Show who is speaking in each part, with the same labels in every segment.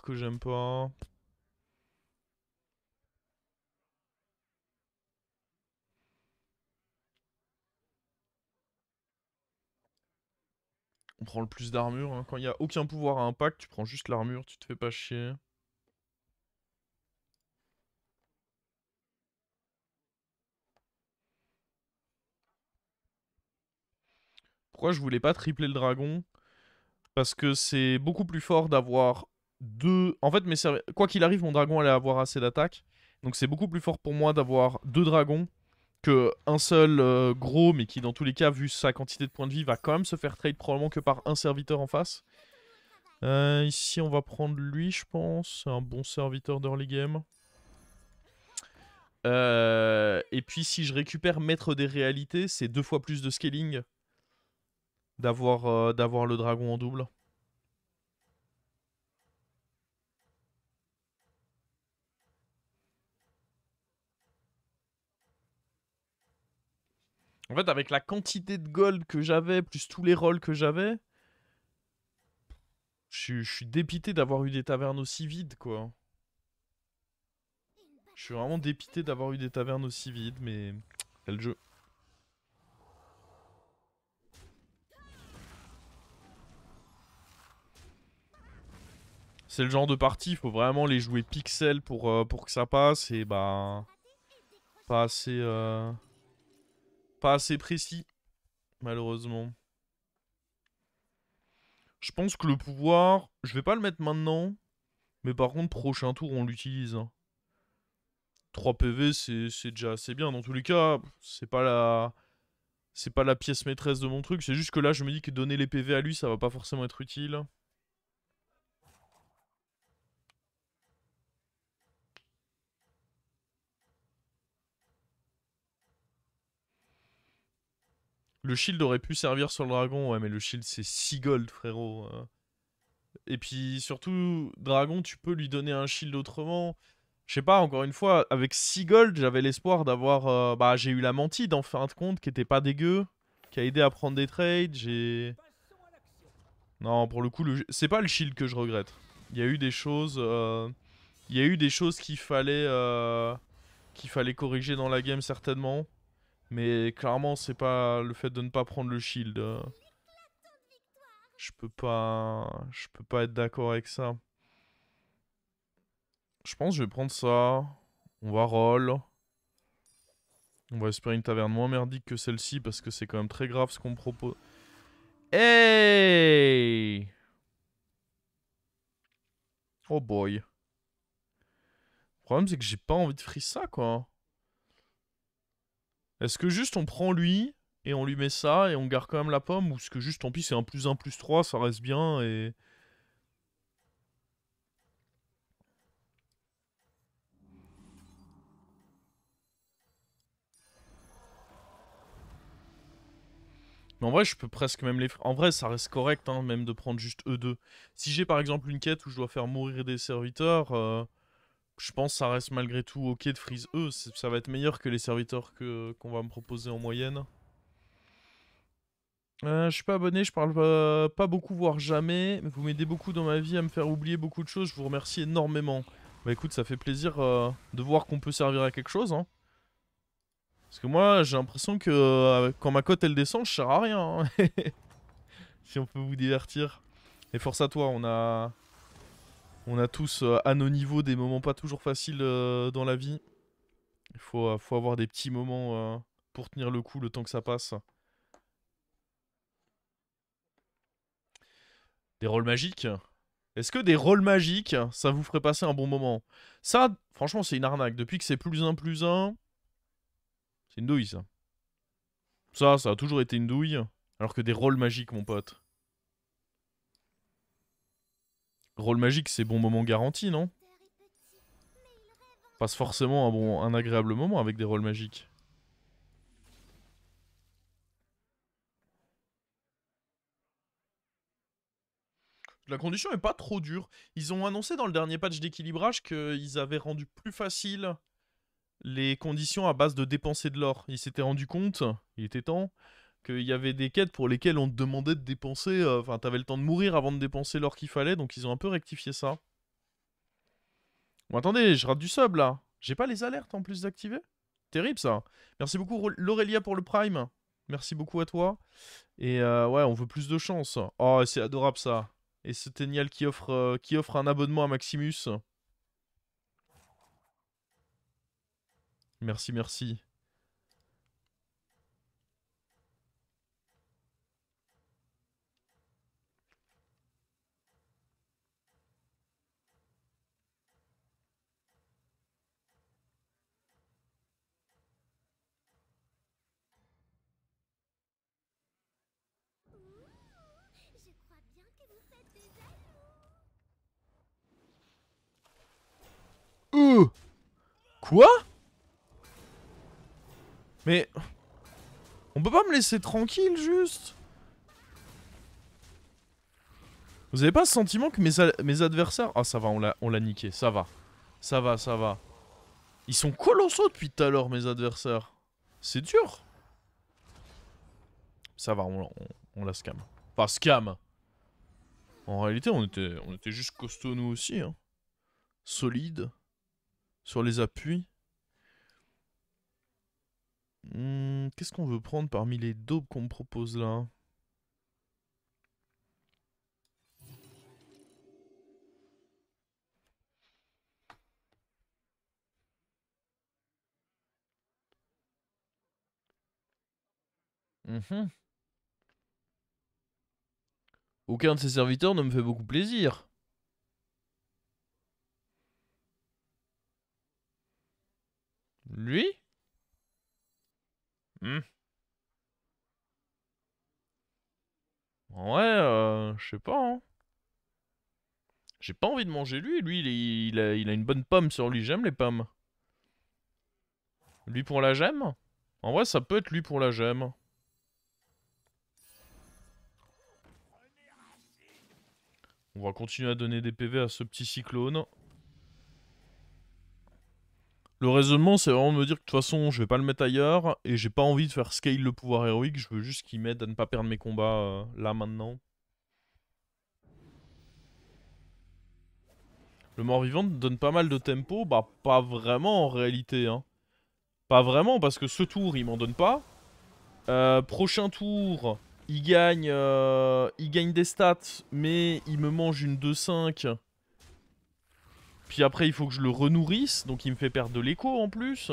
Speaker 1: que j'aime pas. On prend le plus d'armure. Hein. Quand il n'y a aucun pouvoir à impact, tu prends juste l'armure, tu te fais pas chier. Pourquoi je voulais pas tripler le dragon? Parce que c'est beaucoup plus fort d'avoir deux... En fait, quoi qu'il arrive, mon dragon allait avoir assez d'attaque. Donc c'est beaucoup plus fort pour moi d'avoir deux dragons que un seul gros, mais qui dans tous les cas, vu sa quantité de points de vie, va quand même se faire trade probablement que par un serviteur en face. Ici, on va prendre lui, je pense. C'est un bon serviteur d'early game. Et puis, si je récupère Maître des Réalités, c'est 2 fois plus de scaling d'avoir le dragon en double. En fait, avec la quantité de gold que j'avais, plus tous les rolls que j'avais, je suis dépité d'avoir eu des tavernes aussi vides, quoi. Je suis vraiment dépité d'avoir eu des tavernes aussi vides, mais c'est le jeu. C'est le genre de partie, il faut vraiment les jouer pixel pour que ça passe, et bah... Pas assez, pas assez précis, malheureusement. Je pense que le pouvoir, je vais pas le mettre maintenant, mais par contre, prochain tour, on l'utilise. 3 PV, c'est déjà assez bien. Dans tous les cas, c'est pas la pièce maîtresse de mon truc. C'est juste que là, je me dis que donner les PV à lui, ça va pas forcément être utile. Le shield aurait pu servir sur le dragon, ouais, mais le shield, c'est 6 gold, frérot. Et puis, surtout, dragon, tu peux lui donner un shield autrement. Je sais pas, encore une fois, avec 6 gold, j'avais l'espoir d'avoir... bah, j'ai eu la mantide, en fin de compte, qui était pas dégueu, qui a aidé à prendre des trades, j'ai... Non, pour le coup, c'est pas le shield que je regrette. Il y a eu des choses... Il y a eu des choses qu'il fallait corriger dans la game, certainement. Mais clairement, c'est pas le fait de ne pas prendre le shield. Je peux pas être d'accord avec ça. Je pense que je vais prendre ça. On va roll. On va espérer une taverne moins merdique que celle-ci parce que c'est quand même très grave ce qu'on me propose. Hey! Oh boy. Le problème c'est que j'ai pas envie de freeze ça quoi. Est-ce que juste on prend lui et on lui met ça et on garde quand même la pomme, ou est-ce que juste tant pis c'est un +1 +3, ça reste bien et... Mais en vrai, je peux presque même les... En vrai, ça reste correct, hein, même de prendre juste E2. Si j'ai par exemple une quête où je dois faire mourir des serviteurs, je pense que ça reste malgré tout ok de freeze eux. Ça va être meilleur que les serviteurs qu'on va me proposer en moyenne. Je suis pas abonné, je parle pas beaucoup, voire jamais. Mais vous m'aidez beaucoup dans ma vie à me faire oublier beaucoup de choses. Je vous remercie énormément. Bah écoute, ça fait plaisir de voir qu'on peut servir à quelque chose, hein. Parce que moi, j'ai l'impression que quand ma cote elle descend, je sers à rien, hein. Si on peut vous divertir. Et force à toi, on a tous à nos niveaux des moments pas toujours faciles dans la vie. Il faut avoir des petits moments pour tenir le coup le temps que ça passe. Des rôles magiques? Est-ce que des rôles magiques, ça vous ferait passer un bon moment? Ça, franchement, c'est une arnaque. Depuis que c'est +1 +1, c'est une douille, ça. Ça a toujours été une douille. Alors que des rôles magiques, mon pote. Rôle magique, c'est bon moment garanti, non? Passe forcément un agréable moment avec des rôles magiques. La condition est pas trop dure. Ils ont annoncé dans le dernier patch d'équilibrage qu'ils avaient rendu plus facile les conditions à base de dépenser de l'or. Ils s'étaient rendu compte, il était temps, qu'il y avait des quêtes pour lesquelles on te demandait de dépenser... Enfin, t'avais le temps de mourir avant de dépenser l'or qu'il fallait, donc ils ont un peu rectifié ça. Bon, attendez, je rate du sub là. J'ai pas les alertes en plus d'activer. Terrible ça. Merci beaucoup Laurelia pour le prime. Merci beaucoup à toi. Et ouais, on veut plus de chance. Oh, c'est adorable ça. Et ce Ténial qui offre un abonnement à Maximus. Merci, merci. Quoi? Mais... On peut pas me laisser tranquille, juste? Vous avez pas ce sentiment que mes adversaires... Ah, ça va, on l'a niqué, ça va. Ça va, ça va. Ils sont colossaux depuis tout à l'heure, mes adversaires. C'est dur. Ça va, on la scam. Enfin, scam. En réalité, on était juste costauds nous aussi. Hein. Solide. Sur les appuis. Qu'est-ce qu'on veut prendre parmi les daubes qu'on me propose là? Aucun de ses serviteurs ne me fait beaucoup plaisir. Lui? Ouais, je sais pas, hein. J'ai pas envie de manger lui. Lui, il a une bonne pomme sur lui. J'aime les pommes. Lui pour la gemme? En vrai, ça peut être lui pour la gemme. On va continuer à donner des PV à ce petit cyclone. Le raisonnement, c'est vraiment de me dire que de toute façon, je vais pas le mettre ailleurs. Et j'ai pas envie de faire scale le pouvoir héroïque. Je veux juste qu'il m'aide à ne pas perdre mes combats là, maintenant. Le mort-vivant donne pas mal de tempo. Bah, pas vraiment en réalité. Hein. Pas vraiment, parce que ce tour, il m'en donne pas. Prochain tour, il gagne des stats, mais il me mange une 2-5. Puis après, il faut que je le renourrisse, donc il me fait perdre de l'écho en plus.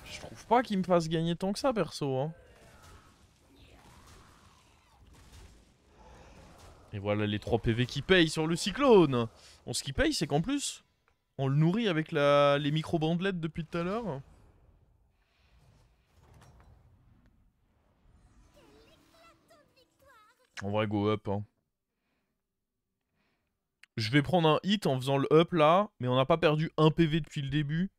Speaker 1: Je trouve pas qu'il me fasse gagner tant que ça, perso. Hein. Et voilà les 3 PV qui payent sur le cyclone. Bon, ce qui paye, c'est qu'en plus, on le nourrit avec les micro-bandelettes depuis tout à l'heure. En vrai, go up. Hein. Je vais prendre un hit en faisant le up là, mais on n'a pas perdu un PV depuis le début.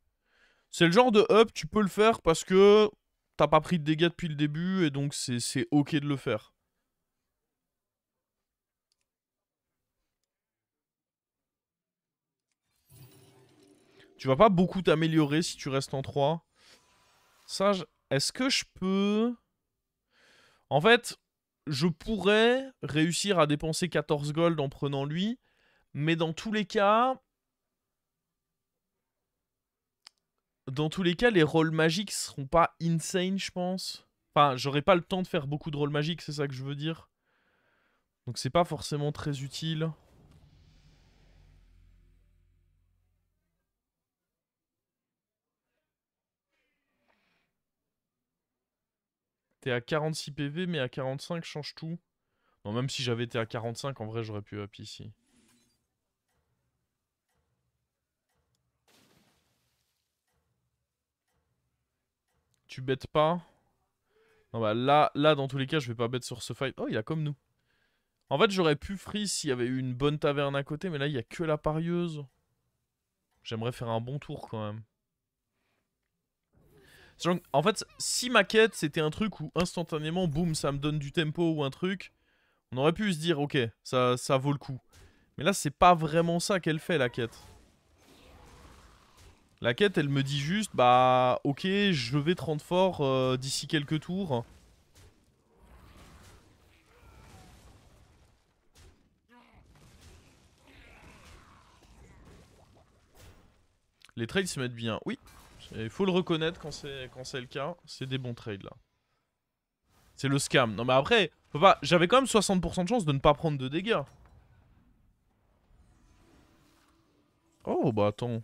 Speaker 1: C'est le genre de up, tu peux le faire parce que t'as pas pris de dégâts depuis le début et donc c'est ok de le faire. Tu vas pas beaucoup t'améliorer si tu restes en 3. Ça, est-ce que je peux... En fait, je pourrais réussir à dépenser 14 gold en prenant lui, mais dans tous les cas... Dans tous les cas, les rôles magiques seront pas insane, je pense. Enfin, j'aurai pas le temps de faire beaucoup de rôles magiques, c'est ça que je veux dire. Donc c'est pas forcément très utile. T'es à 46 PV, mais à 45 change tout. Non, même si j'avais été à 45, en vrai, j'aurais pu up ici. Tu bêtes pas? Non, bah là, dans tous les cas, je vais pas bête sur ce fight. Oh, il a comme nous. En fait, j'aurais pu freeze s'il y avait eu une bonne taverne à côté, mais là, il y a que la parieuse. J'aimerais faire un bon tour, quand même. En fait, si ma quête, c'était un truc où, instantanément, boum, ça me donne du tempo ou un truc, on aurait pu se dire, ok, ça vaut le coup. Mais là, c'est pas vraiment ça qu'elle fait, la quête. La quête, elle me dit juste, bah, ok, je vais 30 fort d'ici quelques tours. Les trades se mettent bien. Oui, il faut le reconnaître quand c'est le cas. C'est des bons trades là. C'est le scam. Non mais après, j'avais quand même 60% de chance de ne pas prendre de dégâts. Oh bah attends.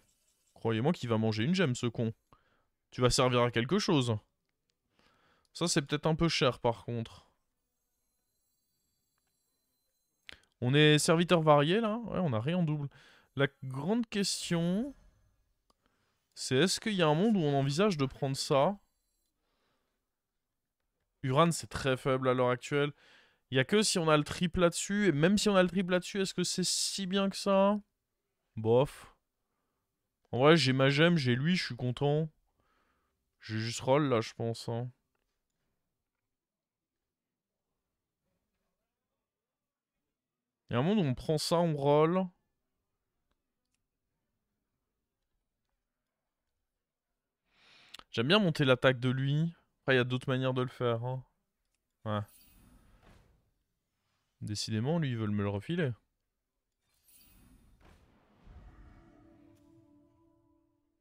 Speaker 1: Croyez-moi qu'il va manger une gemme ce con. Tu vas servir à quelque chose. Ça c'est peut-être un peu cher par contre. On est serviteur varié là. Ouais, on a rien en double. La grande question, c'est est-ce qu'il y a un monde où on envisage de prendre ça? Uran c'est très faible à l'heure actuelle. Il y a que si on a le triple là-dessus. Et même si on a le triple là-dessus, est-ce que c'est si bien que ça? Bof. En vrai, j'ai ma gemme, j'ai lui, je suis content. J'ai juste roll là, je pense. Hein. Il y a un monde où on prend ça, on roll. J'aime bien monter l'attaque de lui. Après, il y a d'autres manières de le faire. Hein. Ouais. Décidément, lui, ils veulent me le refiler.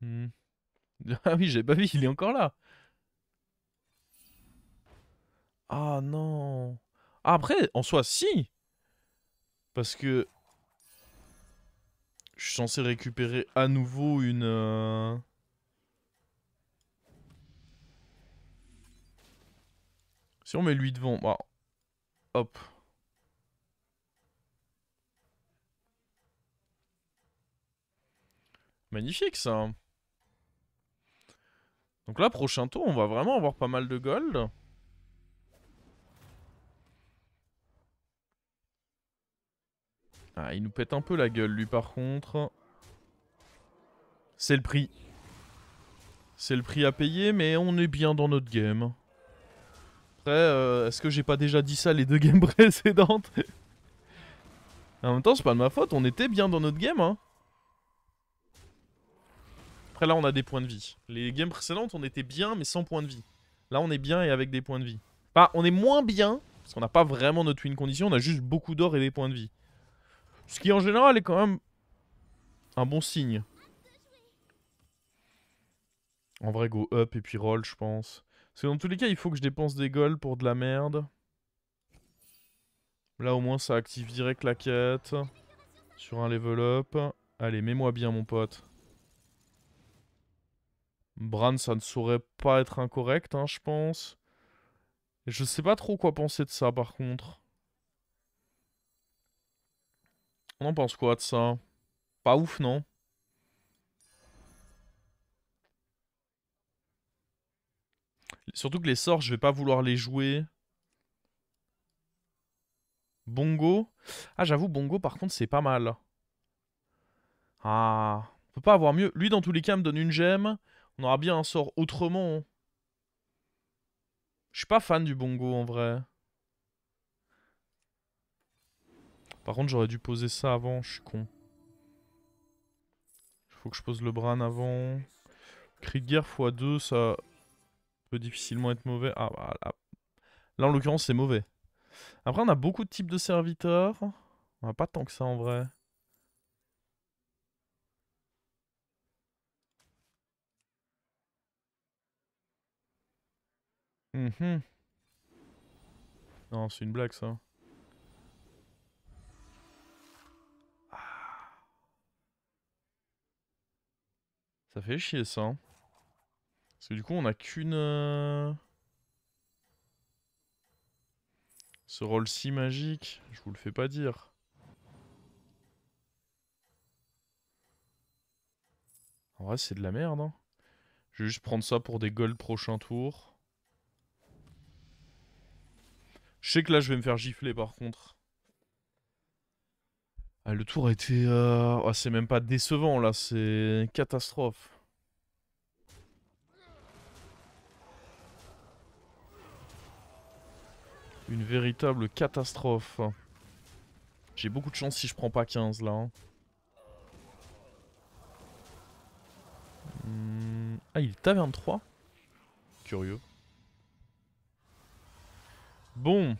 Speaker 1: Hmm. Ah oui, j'ai pas vu, il est encore là. Ah non. Ah, après, en soi, si. Parce que je suis censé récupérer à nouveau une... Si on met lui devant, bah, hop. Magnifique ça. Donc là, prochain tour, on va vraiment avoir pas mal de gold. Ah, il nous pète un peu la gueule, lui, par contre. C'est le prix. C'est le prix à payer, mais on est bien dans notre game. Après, est-ce que j'ai pas déjà dit ça les deux games précédentes? En même temps, c'est pas de ma faute, on était bien dans notre game, hein. Après, là, on a des points de vie. Les games précédentes, on était bien, mais sans points de vie. Là, on est bien et avec des points de vie. Enfin, on est moins bien, parce qu'on n'a pas vraiment notre win condition, on a juste beaucoup d'or et des points de vie. Ce qui, en général, est quand même un bon signe. En vrai, go up et puis roll, je pense. Parce que dans tous les cas, il faut que je dépense des golds pour de la merde. Là, au moins, ça active direct la quête. Sur un level up. Allez, mets-moi bien, mon pote. Bran, ça ne saurait pas être incorrect, hein, je pense. Et je sais pas trop quoi penser de ça, par contre. On en pense quoi de ça? Pas ouf, non? Surtout que les sorts, je vais pas vouloir les jouer. Bongo. Ah, j'avoue, Bongo, par contre, c'est pas mal. Ah, on peut pas avoir mieux. Lui, dans tous les cas, me donne une gemme. On aura bien un sort autrement. Hein. Je suis pas fan du Bongo, en vrai. Par contre, j'aurais dû poser ça avant, je suis con. Faut que je pose le Bran avant. Cri de guerre x2, ça peut difficilement être mauvais. Ah, bah, là, en l'occurrence, c'est mauvais. Après, on a beaucoup de types de serviteurs. On a pas tant que ça, en vrai. Mhm. Non, c'est une blague, ça. Ça fait chier, ça. Hein. Parce que du coup, on a qu'une... Ce rôle-ci magique, je vous le fais pas dire. En vrai, c'est de la merde. Hein. Je vais juste prendre ça pour des golds prochain tour. Je sais que là, je vais me faire gifler, par contre. Ah, le tour a été... Oh, c'est même pas décevant, là. C'est catastrophe. Une véritable catastrophe. J'ai beaucoup de chance si je prends pas 15, là. Hein. Ah, il est taverne 3. Curieux. Bon.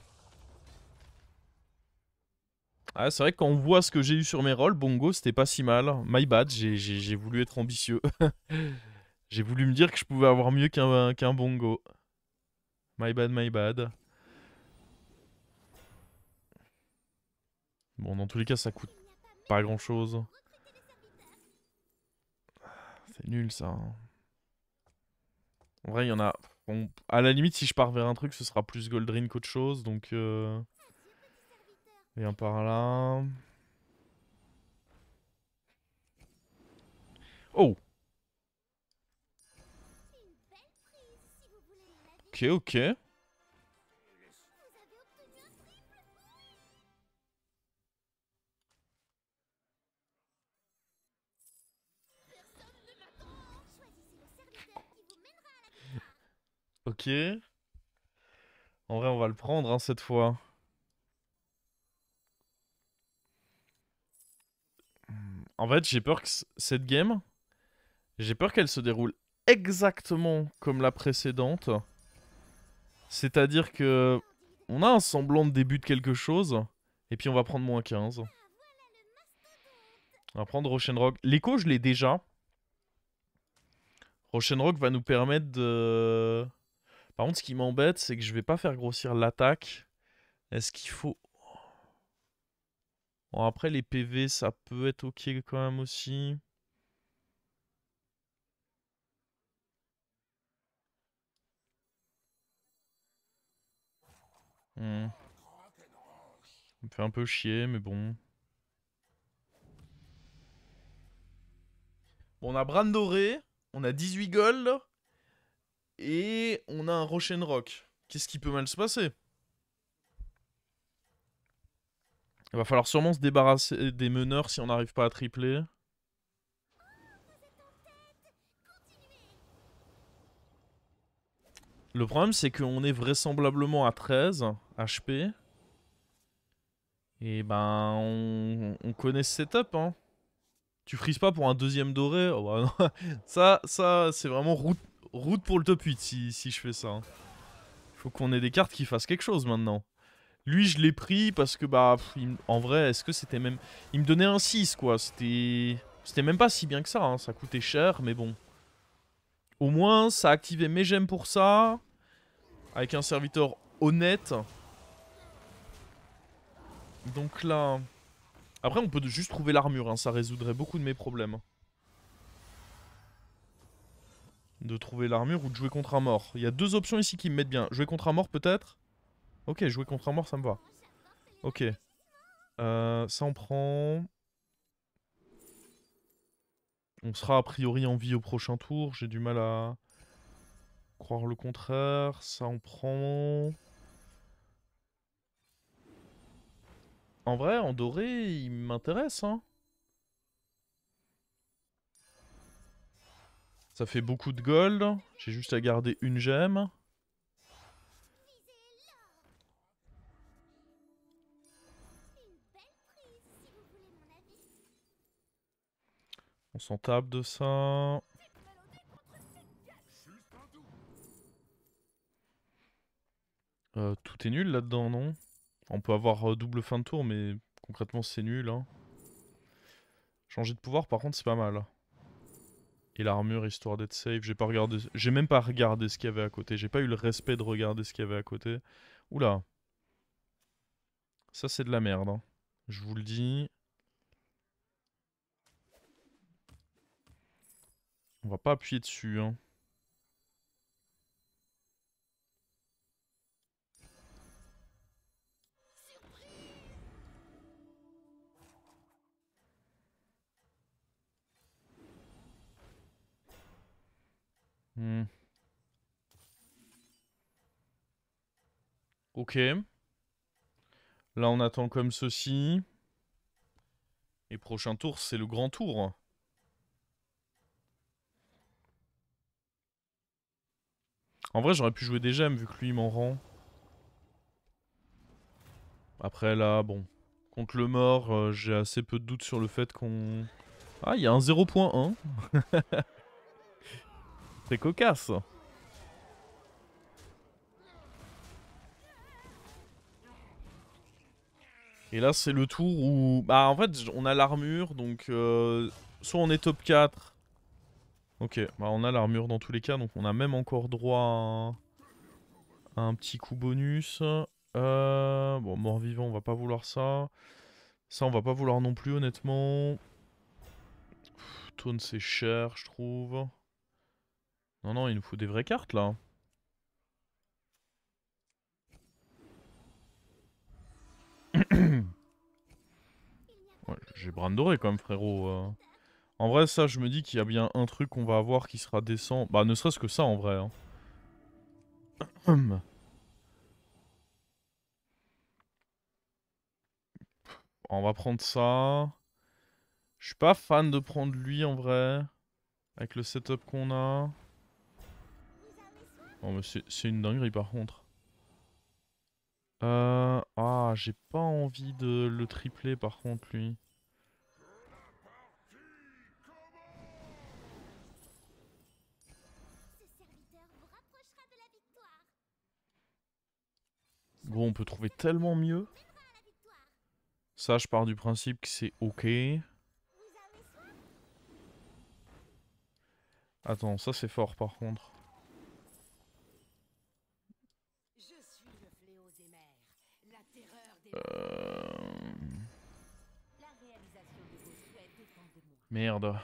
Speaker 1: Ah, c'est vrai que quand on voit ce que j'ai eu sur mes rolls, bongo, c'était pas si mal. My bad, j'ai voulu être ambitieux. J'ai voulu me dire que je pouvais avoir mieux qu'un bongo. My bad, my bad. Bon, dans tous les cas, ça coûte pas grand chose. C'est nul ça, hein. En vrai, il y en a. Bon, à la limite, si je pars vers un truc, ce sera plus Goldrin qu'autre chose. Donc. Viens par là. Oh! Ok, ok. Ok. En vrai, on va le prendre hein, cette fois. En fait, j'ai peur que cette game, j'ai peur qu'elle se déroule exactement comme la précédente. C'est-à-dire que on a un semblant de début de quelque chose, et puis on va prendre -15. On va prendre Rochenrock. L'écho, je l'ai déjà. Rochenrock va nous permettre de... Par contre, ce qui m'embête, c'est que je vais pas faire grossir l'attaque. Est-ce qu'il faut... Bon, après, les PV, ça peut être ok quand même aussi. Hmm. Ça me fait un peu chier, mais bon. Bon, on a Bran Doré, on a 18 gold, et on a un Rochenrock. Qu'est-ce qui peut mal se passer? Il va falloir sûrement se débarrasser des meneurs si on n'arrive pas à tripler. Le problème, c'est qu'on est vraisemblablement à 13 HP. Et ben, on connaît ce setup, hein. Tu frises pas pour un deuxième doré. Oh bah non. Ça c'est vraiment route pour le top 8 si je fais ça, hein. Faut qu'on ait des cartes qui fassent quelque chose maintenant. Lui, je l'ai pris parce que, bah, en vrai, est-ce que c'était même... Il me donnait un 6, quoi. C'était même pas si bien que ça, hein. Ça coûtait cher, mais bon. Au moins, ça activait mes gemmes pour ça. Avec un serviteur honnête. Donc là... Après, on peut juste trouver l'armure, hein. Ça résoudrait beaucoup de mes problèmes. De trouver l'armure ou de jouer contre un mort. Il y a deux options ici qui me mettent bien. Jouer contre un mort, peut-être? Ok, jouer contre un mort, ça me va. Ok. Ça, on prend... On sera a priori en vie au prochain tour. J'ai du mal à croire le contraire. Ça, on prend... En vrai, en doré, il m'intéresse, hein. Ça fait beaucoup de gold. J'ai juste à garder une gemme. On s'en tape de ça. Tout est nul là-dedans, non? On peut avoir double fin de tour, mais concrètement, c'est nul, hein. Changer de pouvoir, par contre, c'est pas mal. Et l'armure, histoire d'être safe. J'ai pas regardé... J'ai même pas regardé ce qu'il y avait à côté. J'ai pas eu le respect de regarder ce qu'il y avait à côté. Oula. Ça, c'est de la merde, hein. Je vous le dis. On va pas appuyer dessus, hein. Hmm. Ok. Là, on attend comme ceci. Et prochain tour, c'est le grand tour. En vrai, j'aurais pu jouer des gemmes vu que lui, il m'en rend. Après, là, bon. Contre le mort, j'ai assez peu de doutes sur le fait qu'on... Ah, il y a un 0.1. C'est cocasse. Et là, c'est le tour où... Bah, en fait, on a l'armure, donc... soit on est top 4. Ok, bah on a l'armure dans tous les cas, donc on a même encore droit à un petit coup bonus. Bon, mort-vivant, on va pas vouloir ça. Ça, on va pas vouloir non plus, honnêtement. Taunt, c'est cher, je trouve. Non, non, il nous faut des vraies cartes, là. Ouais, j'ai bras doré quand même, frérot. En vrai, ça, je me dis qu'il y a bien un truc qu'on va avoir qui sera décent. Bah, ne serait-ce que ça, en vrai. Hein. On va prendre ça. Je suis pas fan de prendre lui, en vrai. Avec le setup qu'on a. Bon, mais c'est une dinguerie, par contre. Ah, j'ai pas envie de le tripler, par contre, lui. Bon, on peut trouver tellement mieux. Ça, je pars du principe que c'est ok. Attends, ça c'est fort par contre. Merde.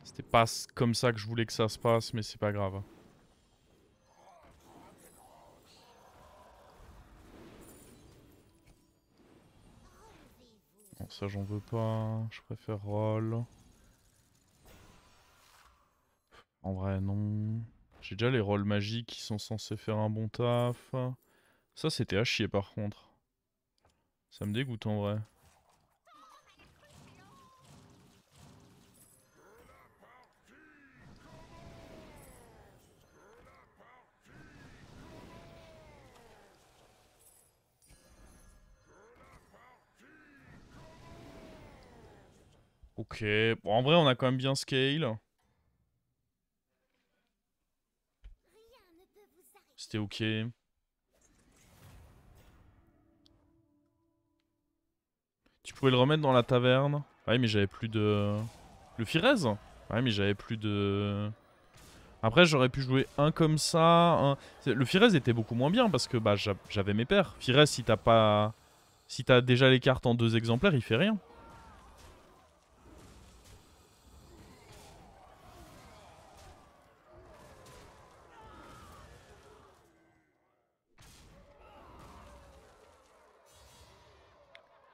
Speaker 1: C'était pas comme ça que je voulais que ça se passe, mais c'est pas grave. Bon, ça j'en veux pas. Je préfère roll. En vrai, non. J'ai déjà les rolls magiques qui sont censés faire un bon taf. Ça, c'était à chier par contre. Ça me dégoûte en vrai. Ok. Bon, en vrai, on a quand même bien scale. C'était ok. Tu pouvais le remettre dans la taverne. Ouais, mais j'avais plus de... Le Firez? Ouais, mais j'avais plus de... Après, j'aurais pu jouer un comme ça. Le Firez était beaucoup moins bien parce que bah, j'avais mes paires. Firez, si t'as pas... Si t'as déjà les cartes en 2 exemplaires, il fait rien.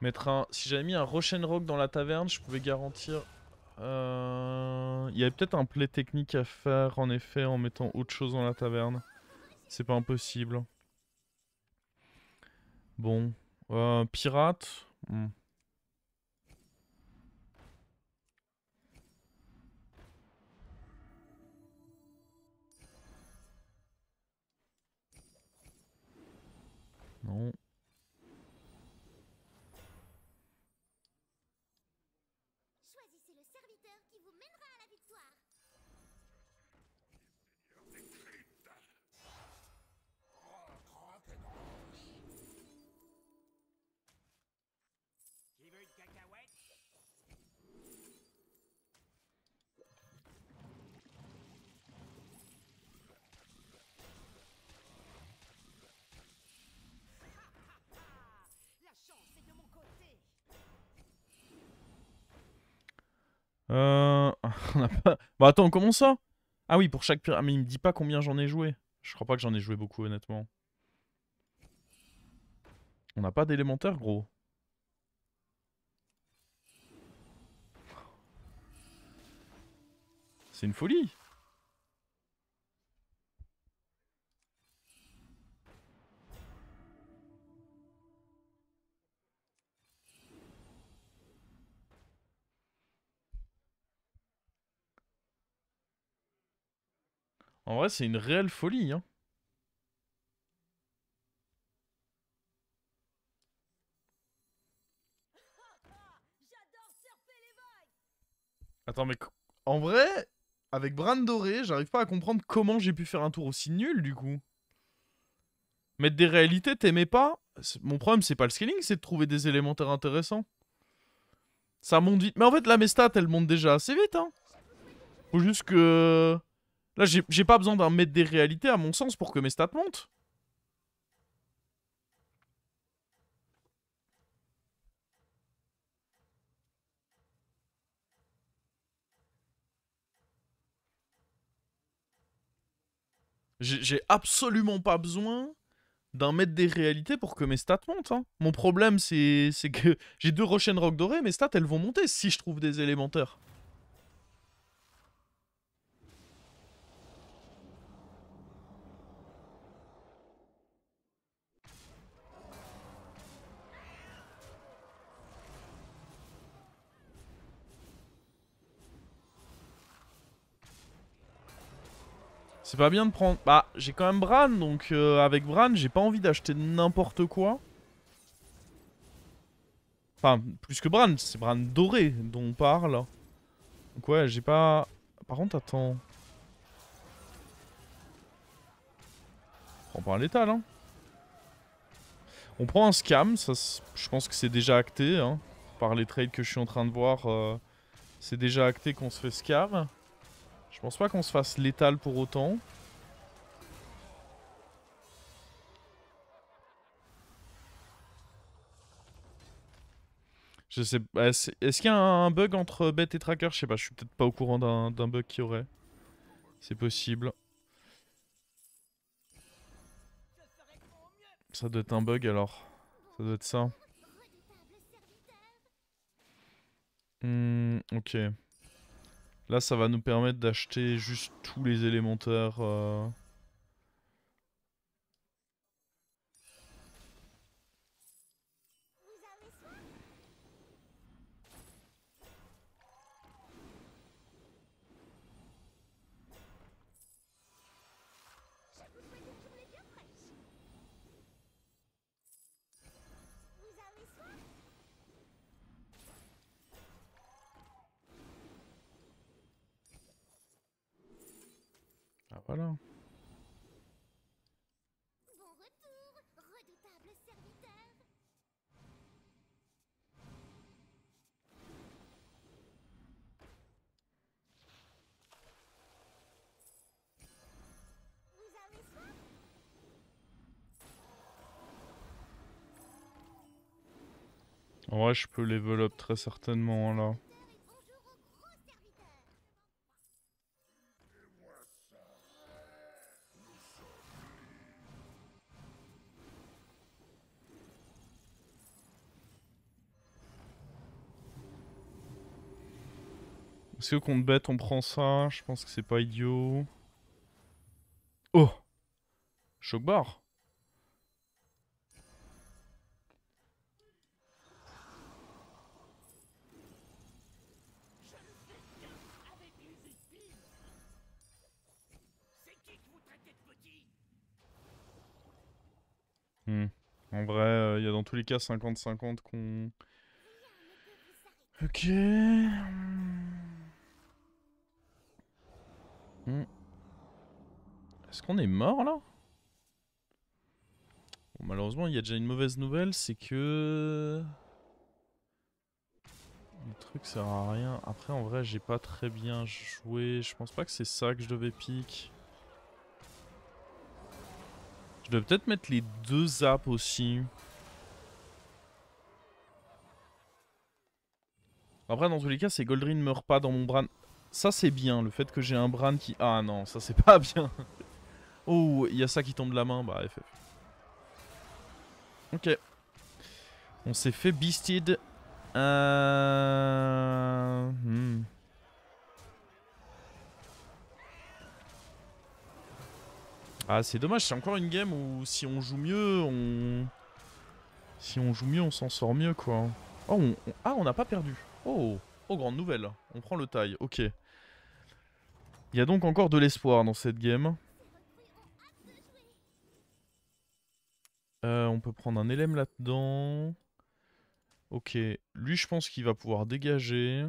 Speaker 1: Mettre un... Si j'avais mis un Rock dans la taverne, je pouvais garantir... Il y avait peut-être un play technique à faire, en effet, en mettant autre chose dans la taverne. C'est pas impossible. Bon. Pirate. Non. On a pas... Bah attends, comment ça? Ah oui, pour chaque pirate. Ah, mais il me dit pas combien j'en ai joué. Je crois pas que j'en ai joué beaucoup, honnêtement. On n'a pas d'élémentaire, gros. C'est une folie. En vrai, c'est une réelle folie, hein. Attends, mais en vrai, avec Bran Doré, j'arrive pas à comprendre comment j'ai pu faire un tour aussi nul, du coup. Mettre des réalités, t'aimais pas? Mon problème, c'est pas le scaling, c'est de trouver des élémentaires intéressants. Ça monte vite. Mais en fait, là, mes stats, elles montent déjà assez vite, hein. Faut juste que... Là, j'ai pas besoin d'un mètre des réalités, à mon sens, pour que mes stats montent. J'ai absolument pas besoin d'un mètre des réalités pour que mes stats montent, hein. Mon problème, c'est que j'ai 2 Rochen Rock dorés, mes stats, elles vont monter si je trouve des élémentaires. C'est pas bien de prendre... Bah, j'ai quand même Bran, donc avec Bran, j'ai pas envie d'acheter n'importe quoi. Enfin, plus que Bran, c'est Bran doré dont on parle. Donc ouais, j'ai pas... Par contre, attends... On prend pas un létal, hein. On prend un scam, ça, je pense que c'est déjà acté, hein. Par les trades que je suis en train de voir, c'est déjà acté qu'on se fait scam. Je pense pas qu'on se fasse létal pour autant. Je sais pas. Est-ce qu'il y a un bug entre bête et tracker? Je sais pas, je suis peut-être pas au courant d'un bug qu'il y aurait. C'est possible. Ça doit être un bug alors. Ça doit être ça. Ok. Là, ça va nous permettre d'acheter juste tous les élémentaires. Ah, voilà. En vrai, je peux level up très certainement là. Est-ce que contre bête on prend ça? Je pense que c'est pas idiot. Oh! Choc bar. En vrai, il y a dans tous les cas 50-50 qu'on... Ok. Est-ce qu'on est mort là? Bon, malheureusement, il y a déjà une mauvaise nouvelle, c'est que... Le truc sert à rien. Après, en vrai, j'ai pas très bien joué. Je pense pas que c'est ça que je devais pique. Je devais peut-être mettre les 2 zaps aussi. Après, dans tous les cas, c'est Goldrin meurt pas dans mon Bran. Ça, c'est bien. Le fait que j'ai un Bran qui... Ah non, ça, c'est pas bien. Oh, il y a ça qui tombe de la main. Bah, FF. Ok. On s'est fait beasted. Ah, c'est dommage. C'est encore une game où si on joue mieux, on... Si on joue mieux, on s'en sort mieux, quoi. Oh, ah, on n'a pas perdu. Oh, oh, grande nouvelle. On prend le taille. Ok. Il y a donc encore de l'espoir dans cette game. On peut prendre un LM là-dedans. Ok. Lui, je pense qu'il va pouvoir dégager.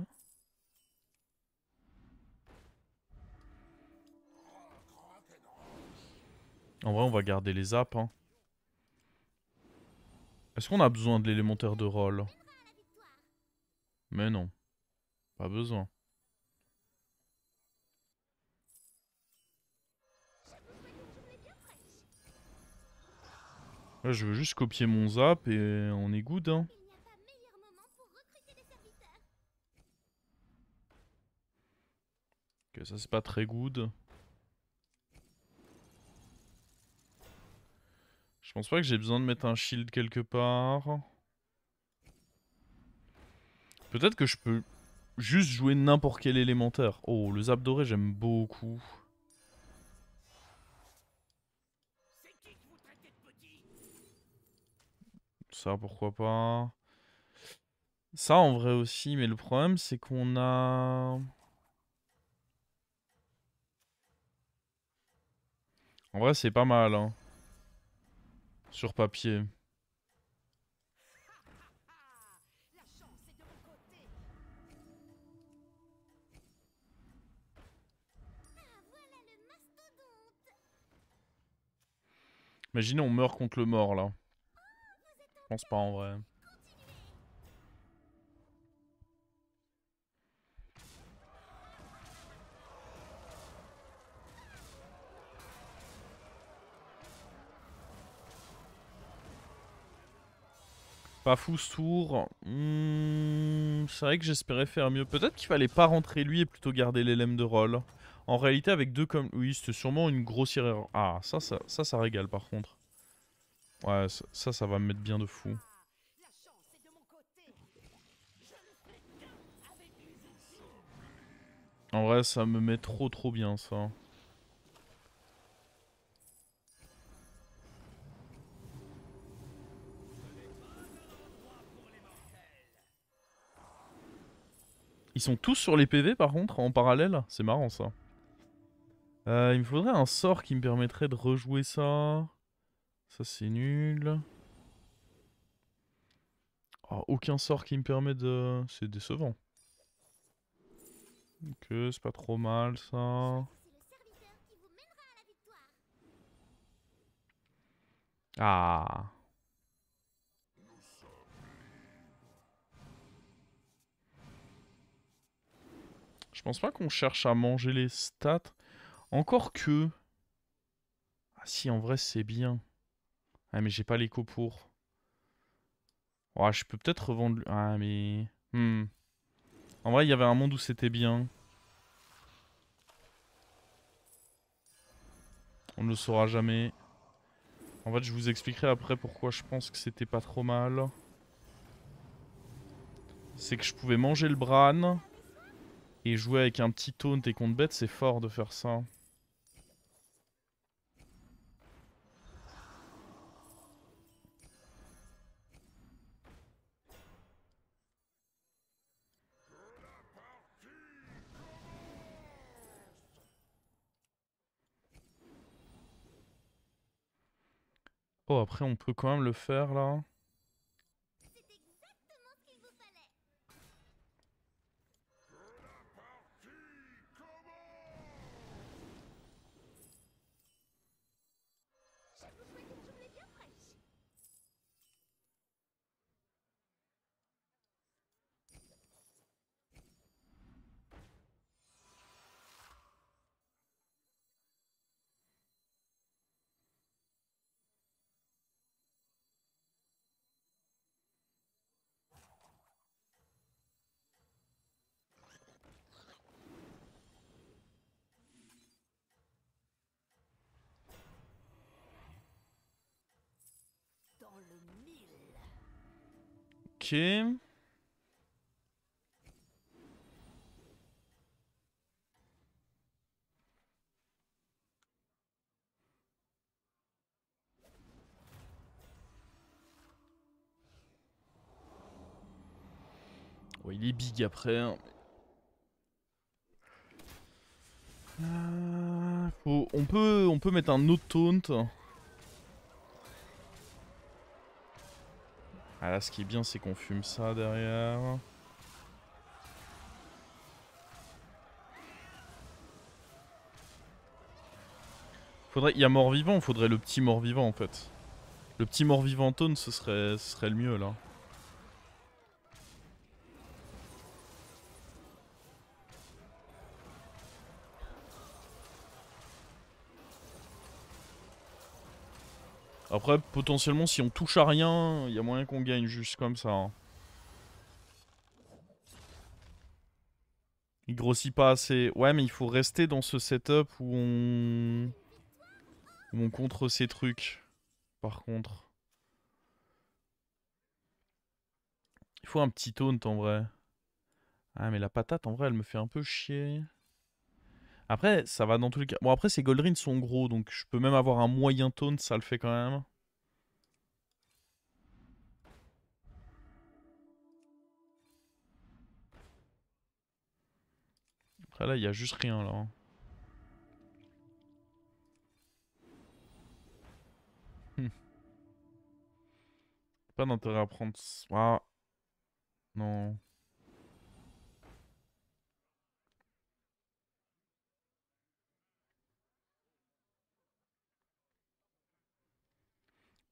Speaker 1: En vrai, on va garder les apps. Hein. Est-ce qu'on a besoin de l'élémentaire de rôle? Mais non. Pas besoin. Là, je veux juste copier mon zap et on est good, hein. Ok, ça c'est pas très good. Je pense pas que j'ai besoin de mettre un shield quelque part. Peut-être que je peux juste jouer n'importe quel élémentaire. Oh, le zap doré, j'aime beaucoup. Ça, pourquoi pas. Ça, en vrai aussi, mais le problème, c'est qu'on a... En vrai, c'est pas mal, hein. Sur papier. Imaginez, on meurt contre le mort, là. Je pense pas, en vrai. Pas fou ce tour. C'est vrai que j'espérais faire mieux. Peut-être qu'il fallait pas rentrer lui et plutôt garder l'élème de rôle. En réalité, avec deux comme... Oui, c'était sûrement une grossière erreur. Ah, ça régale par contre. Ouais, ça va me mettre bien de fou. En vrai, ça me met trop bien, ça. Ils sont tous sur les PV, par contre, en parallèle. C'est marrant, ça. Il me faudrait un sort qui me permettrait de rejouer ça. Ça, c'est nul. Oh, aucun sort qui me permet de... C'est décevant. Ok, c'est pas trop mal, ça. Ah. Je pense pas qu'on cherche à manger les stats. Encore que... Ah si, en vrai, c'est bien. Ah, mais j'ai pas l'écho pour. Ouais, je peux peut-être revendre... Ah, mais... En vrai, il y avait un monde où c'était bien. On ne le saura jamais. En fait, je vous expliquerai après pourquoi je pense que c'était pas trop mal. C'est que je pouvais manger le Bran et jouer avec un petit taunt et contre bête, c'est fort de faire ça. Oh, après, on peut quand même le faire, là. Ok. Oh, il est big après, hein. On peut mettre un autre taunt. Ah là, ce qui est bien, c'est qu'on fume ça derrière. Il y a mort-vivant, faudrait le petit mort-vivant en fait. Le petit mort-vivant taunt, ce serait le mieux là. Après, potentiellement, si on touche à rien, il y a moyen qu'on gagne juste comme ça. Hein. Il grossit pas assez. Ouais, mais il faut rester dans ce setup où on contre ces trucs. Par contre. Il faut un petit taunt en vrai. Ah, mais la patate, en vrai, elle me fait un peu chier. Après, ça va dans tous les cas. Bon, après, ces Goldrins sont gros, donc je peux même avoir un moyen taunt, ça le fait quand même. Après, là, il y a juste rien, là. Hein. Pas d'intérêt à prendre... Ah, non.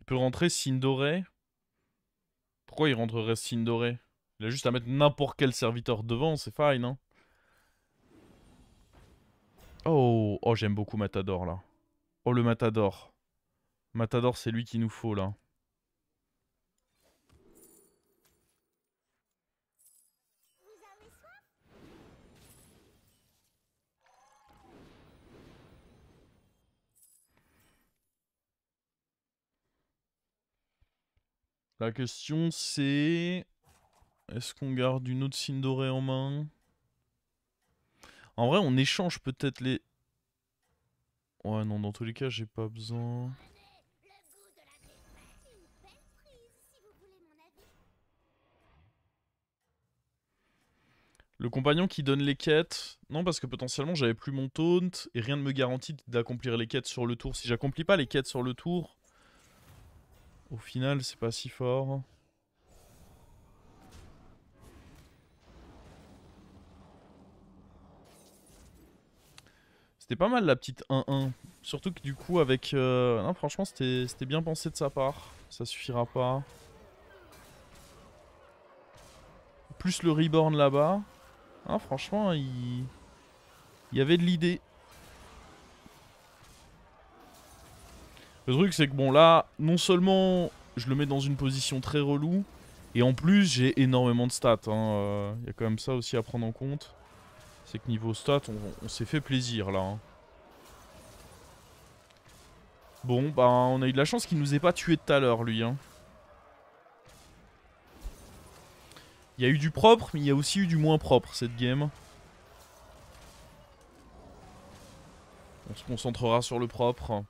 Speaker 1: Il peut rentrer Sindoré. Pourquoi il rentrerait Sindoré? Il a juste à mettre n'importe quel serviteur devant, c'est fine, hein. Oh, oh j'aime beaucoup Matador, là. Oh, le Matador. Matador, c'est lui qu'il nous faut, là. La question, c'est... Est-ce qu'on garde une autre Sindoré en main? En vrai, on échange peut-être les... Ouais, non, dans tous les cas, j'ai pas besoin. Le compagnon qui donne les quêtes. Non, parce que potentiellement, j'avais plus mon taunt et rien ne me garantit d'accomplir les quêtes sur le tour. Si j'accomplis pas les quêtes sur le tour, au final, c'est pas si fort. C'était pas mal la petite 1-1. Surtout que du coup, avec... Non, franchement, c'était bien pensé de sa part. Ça suffira pas. Plus le reborn là-bas. Ah, franchement, il y avait de l'idée. Le truc, c'est que bon, là, non seulement je le mets dans une position très relou, et en plus, j'ai énormément de stats. Hein. Y a quand même ça aussi à prendre en compte. C'est que niveau stats, on s'est fait plaisir là. Hein. Bon, bah, on a eu de la chance qu'il nous ait pas tué tout à l'heure, lui. Hein. Il y a eu du propre, mais il y a aussi eu du moins propre cette game. On se concentrera sur le propre.